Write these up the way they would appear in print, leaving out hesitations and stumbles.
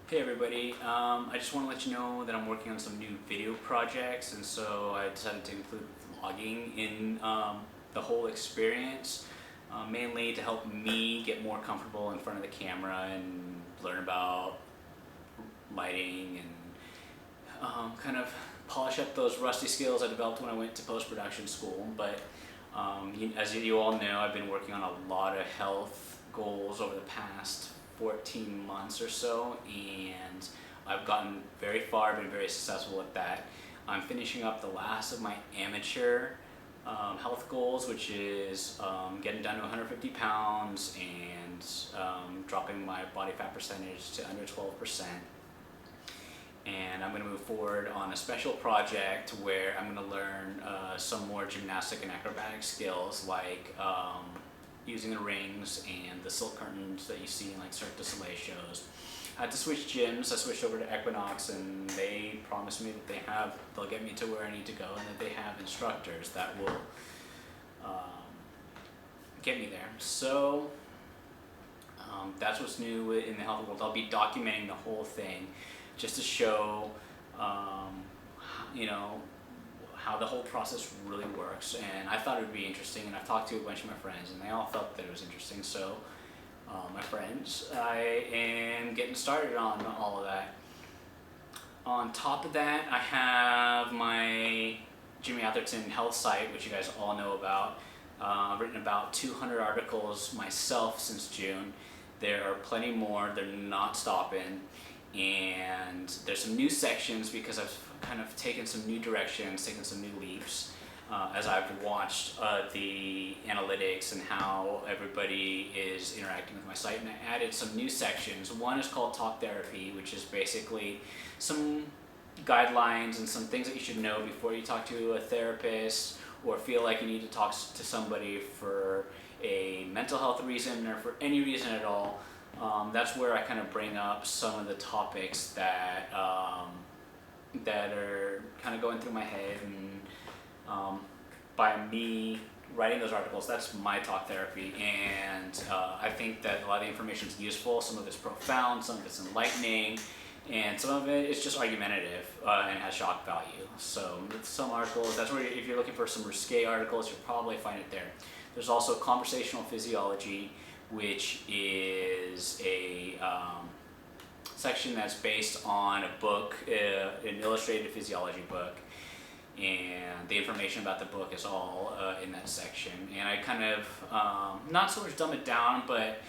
Hey everybody, I just want to let you know that I'm working on some new video projects, and so I decided to include vlogging in the whole experience, mainly to help me get more comfortable in front of the camera and learn about lighting and kind of polish up those rusty skills I developed when I went to post-production school. But as you all know, I've been working on a lot of health goals over the past 14 months or so, and I've gotten very far, been very successful at that. I'm finishing up the last of my amateur health goals, which is getting down to 150 pounds and dropping my body fat percentage to under 12%. And I'm going to move forward on a special project where I'm going to learn some more gymnastic and acrobatic skills, like using the rings and the silk curtains that you see in like Cirque du Soleil shows. I had to switch gyms. I switched over to Equinox, and they promised me that they'll get me to where I need to go, and that they have instructors that will get me there. So that's what's new in the health world. I'll be documenting the whole thing, just to show, you know, how the whole process really works. And I thought it would be interesting, and I've talked to a bunch of my friends, and they all felt that it was interesting. So, my friends, I am getting started on all of that. On top of that, I have my Jimmy Atherton health site, which you guys all know about. I've written about 200 articles myself since June. There are plenty more. They're not stopping. And there's some new sections because I've kind of taken some new directions, taken some new leaps as I've watched the analytics and how everybody is interacting with my site. And I added some new sections. One is called Talk Therapy, which is basically some guidelines and some things that you should know before you talk to a therapist or feel like you need to talk to somebody for a mental health reason or for any reason at all. That's where I kind of bring up some of the topics that that are kind of going through my head, and by me writing those articles, that's my talk therapy. And I think that a lot of the information is useful. Some of it's profound, some of it's enlightening, and some of it is just argumentative and has shock value. So some articles, that's where if you're looking for some risque articles, you'll probably find it there. There's also Conversational Physiology, which is a section that's based on a book, an illustrated physiology book, and the information about the book is all in that section. And I kind of, not so much dumb it down, but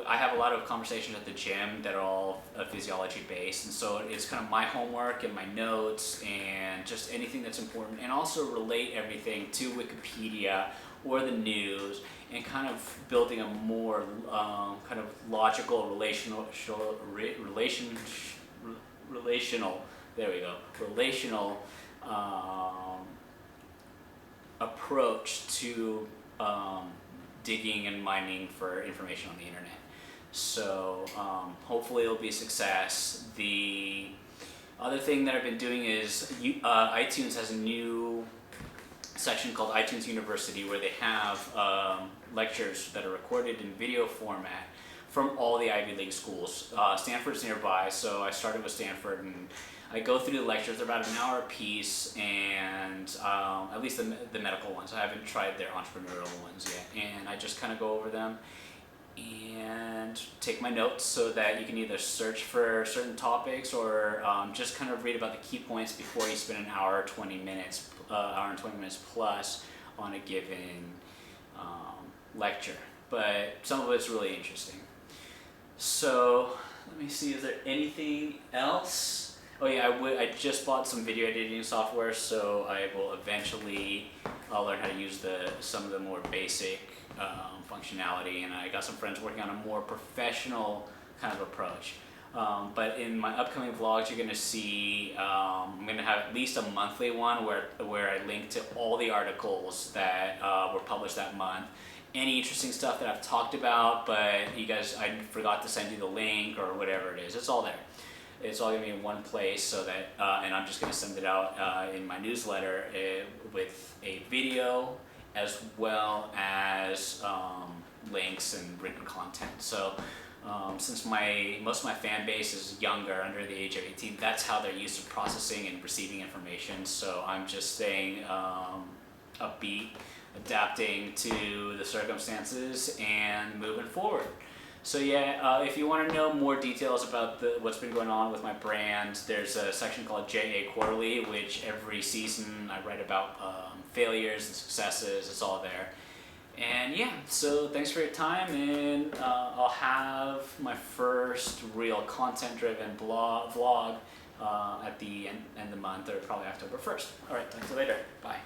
I have a lot of conversations at the gym that are all physiology based, and so it's kind of my homework and my notes and just anything that's important, and also relate everything to Wikipedia or the news, and kind of building a more kind of logical relational there we go, relational approach to digging and mining for information on the internet. So hopefully it'll be a success. The other thing that I've been doing is iTunes has a new section called iTunes University, where they have lectures that are recorded in video format from all the Ivy League schools. Stanford's nearby, so I started with Stanford, and I go through the lectures. They're about an hour a piece, and at least the medical ones. I haven't tried their entrepreneurial ones yet, and I just kind of go over them and take my notes so that you can either search for certain topics or just kind of read about the key points before you spend an hour and 20 minutes plus on a given lecture. But some of it's really interesting. So let me see, is there anything else? Oh yeah, I just bought some video editing software, so I will eventually learn how to use some of the more basic functionality, and I got some friends working on a more professional kind of approach. But in my upcoming vlogs, you're going to see, I'm going to have at least a monthly one where I link to all the articles that were published that month. Any interesting stuff that I've talked about, but I forgot to send you the link or whatever it is, it's all there. It's all going to be in one place, so that, and I'm just going to send it out in my newsletter with a video as well as links and written content. So Since most of my fan base is younger, under the age of 18, that's how they're used to processing and receiving information. So I'm just staying upbeat, adapting to the circumstances, and moving forward. So yeah, if you want to know more details about what's been going on with my brand, there's a section called JA Quarterly, which every season I write about failures and successes. It's all there. And yeah, so thanks for your time, and I'll have my first real content-driven vlog at the end of the month, or probably October 1st. All right, talk to you later. Bye.